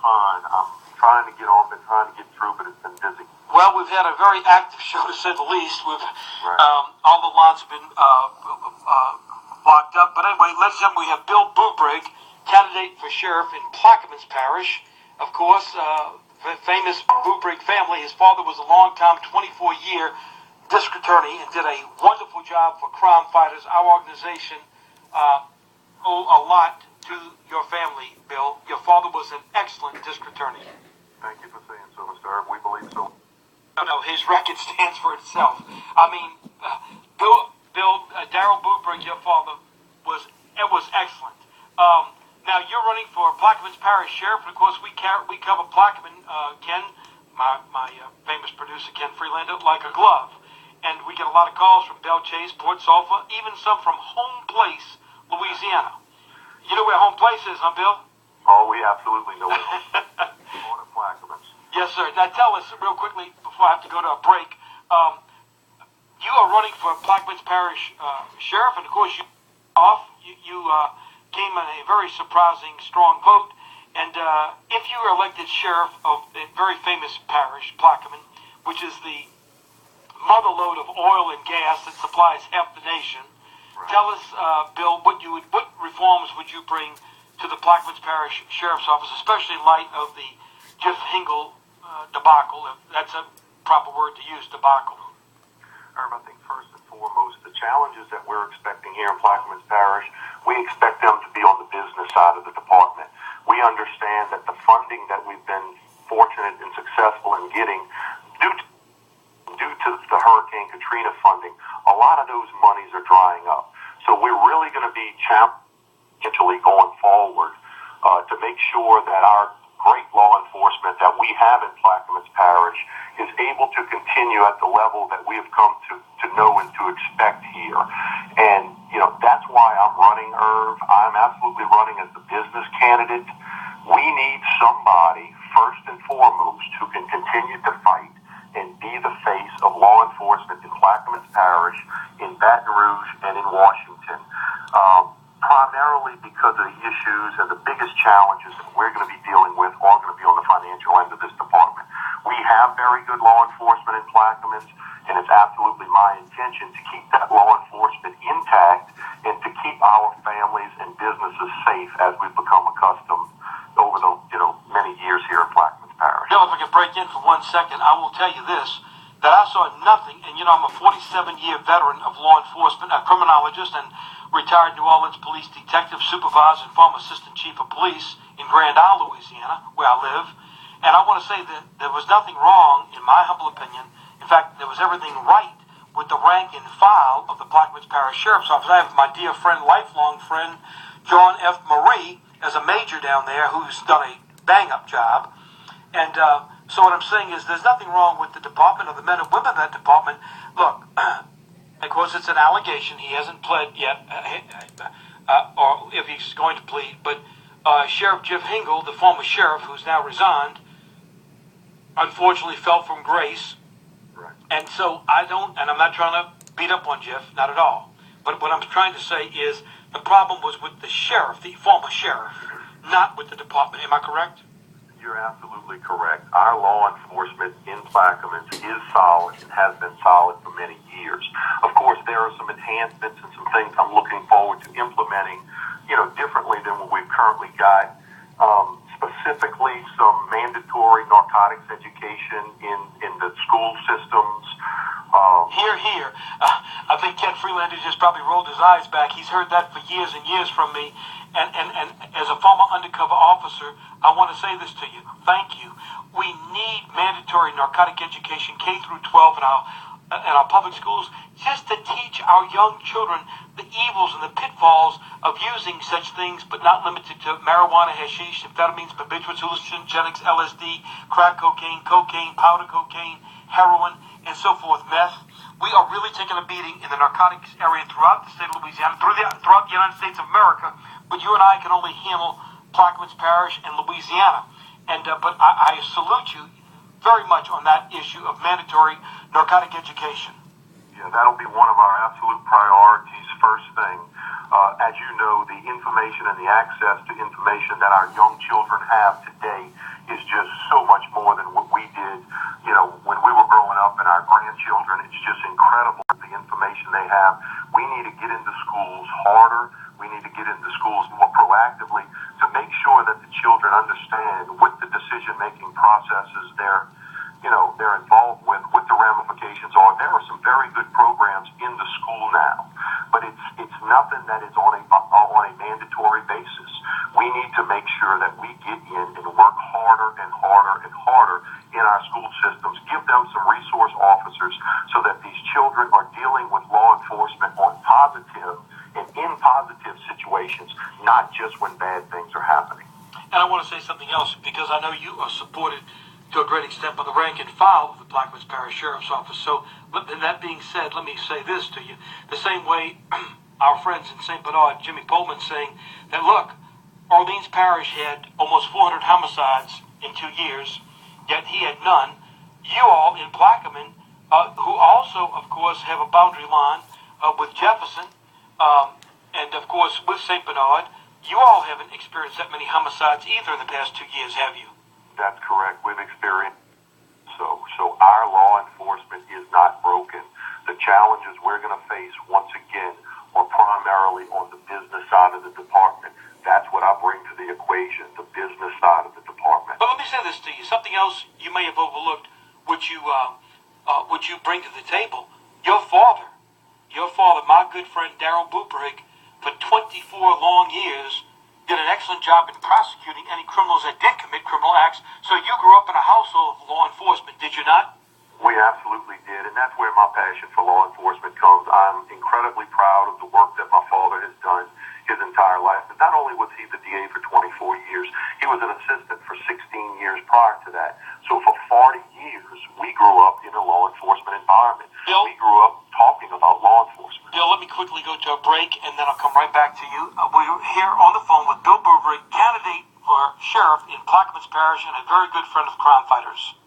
fine. I'm trying to get on, been trying to get through, but it's been busy. Well, we've had a very active show, to say the least. We've all the lines have been locked up. But anyway, ladies and gentlemen, we have Bill Bubrig, candidate for sheriff in Plaquemines Parish. Of course, the famous Bubrig family. His father was a long-time, 24-year district attorney and did a wonderful job for Crime Fighters. Our organization owe a lot to your family, Bill. Your father was an excellent district attorney. Thank you for saying so, Mr. Herb. We believe so. No, his record stands for itself. I mean, Darrell Bubrig, your father, was excellent. Now you're running for Plaquemines Parish Sheriff, and of course we cover Plaquemine, Ken, my famous producer Ken Freelander, like a glove, and we get a lot of calls from Belle Chase, Port Sulphur, even some from Home Place, Louisiana. You know where Home Place is, huh, Bill? Oh, we absolutely know it. Plaquemines. Yes, sir. Now tell us real quickly before I have to go to a break. You are running for Plaquemines Parish Sheriff, and of course you came in a very surprising, strong vote. And if you are elected sheriff of a very famous parish, Plaquemine, which is the mother lode of oil and gas that supplies half the nation, tell us, Bill, what reforms would you bring to the Plaquemines Parish Sheriff's Office, especially in light of the Jeff Hingle debacle, if that's a proper word to use, debacle? Herb, I think first and foremost, the challenges that we're expecting here in Plaquemines Parish, we expect them to be on the business side of the department. We understand that the funding that we've been fortunate and successful in getting due to the Hurricane Katrina funding, a lot of those monies are drying up. So we're really going to be challenged going forward to make sure that our great law enforcement that we have in Plaquemines Parish is able to continue at the level that we have come to know and to expect here. And, that's why I'm running, Irv. I'm absolutely running as the business candidate. We need somebody, first and foremost, who can continue to fight and be the face of law enforcement in Plaquemines Parish, in Baton Rouge, and in Washington. Primarily because of the issues and the biggest challenges that we're going to be dealing with are going to be on the financial end of this department. We have very good law enforcement in Plaquemines, and it's absolutely my intention to keep that law enforcement intact and to keep our families and businesses safe as we've become accustomed over the many years here in Plaquemines Parish. Bill, if I could break in for 1 second, I will tell you this, that I saw nothing, and I'm a 47-year veteran of law enforcement, a criminologist, and retired New Orleans police detective, supervisor, and former assistant chief of police in Grand Isle, Louisiana, where I live. And I want to say that there was nothing wrong, in my humble opinion. In fact, there was everything right with the rank and file of the Plaquemines Parish Sheriff's Office. I have my dear friend, lifelong friend, John F. Marie, as a major down there, who's done a bang-up job. And so what I'm saying is there's nothing wrong with the department or the men and women of that department. Look, of course, it's an allegation. He hasn't pled yet, or if he's going to plead. But Sheriff Jeff Hingle, the former sheriff who's now resigned, unfortunately fell from grace. Right. And so and I'm not trying to beat up on Jeff, not at all. But what I'm trying to say is the problem was with the sheriff, the former sheriff, not with the department. Am I correct? You're absolutely correct. Our law enforcement in Plaquemines is solid and has been solid for many years. Of course, there are some enhancements and some things I'm looking forward to implementing, differently than what we've currently got. Specifically, some mandatory narcotics education in the school systems. Here. I think Ken Freelander just probably rolled his eyes back. He's heard that for years and years from me. And as a former undercover officer, I want to say this to you. Thank you. We need mandatory narcotic education, K through 12 in our public schools, just to teach our young children the evils and the pitfalls of using such things, but not limited to marijuana, hashish, amphetamines, barbiturates, hallucinogenics, LSD, crack cocaine, powder cocaine, heroin, and so forth, meth. We are really taking a beating in the narcotics area throughout the state of Louisiana, throughout the United States of America, but you and I can only handle Plaquemines Parish and Louisiana. But I salute you very much on that issue of mandatory narcotic education. Yeah, that'll be one of our absolute priorities. First thing, as you know, the information and the access to information that our young children have today is just so much more than what we did, when we were growing up, and our grandchildren. It's just incredible the information they have. We need to get into schools harder. We need to get into schools more proactively to make sure that the children understand what the decision-making processes they're involved with, what the ramifications are. There are some very good programs in the school now, but it's nothing that is on a mandatory basis. We need to make sure that we get in and work harder and harder and harder in our school systems, give them some resource officers so that these children are dealing with law enforcement on positive and in positive situations, not just when bad things are happening. And I want to say something else, because I know you are supported to a great extent by the rank and file of the Plaquemines Parish Sheriff's Office. So, that being said, let me say this to you. The same way our friends in St. Bernard, Jimmy Pullman, saying that, look, Orleans Parish had almost 400 homicides in 2 years, yet he had none. You all in Plaquemine, who also, of course, have a boundary line with Jefferson, and, of course, with St. Bernard, you all haven't experienced that many homicides either in the past 2 years, have you? That's correct. We've experienced so our law enforcement is not broken. The challenges we're going to face, once again, are primarily on the business side of the department. That's what I bring to the equation, the business side of the department. But let me say this to you. Something else you may have overlooked, which you bring to the table. Your father, my good friend Darrell Bubrig, for 24 long years, did an excellent job in prosecuting any criminals that did commit criminal acts. So you grew up in a household of law enforcement, did you not? We absolutely did, and that's where my passion for law enforcement comes. I'm incredibly proud of the work that my father has done his entire life. And not only was he the DA for 24 years, he was an assistant for 16 years prior to that. So for 40 years, we grew up in a law enforcement environment. Bill, we grew up talking about law enforcement. Bill, let me quickly go to a break, and then I'll come right back to you. We're here on the phone with Bill Bubrig, candidate for sheriff in Plaquemines Parish and a very good friend of Crime Fighters.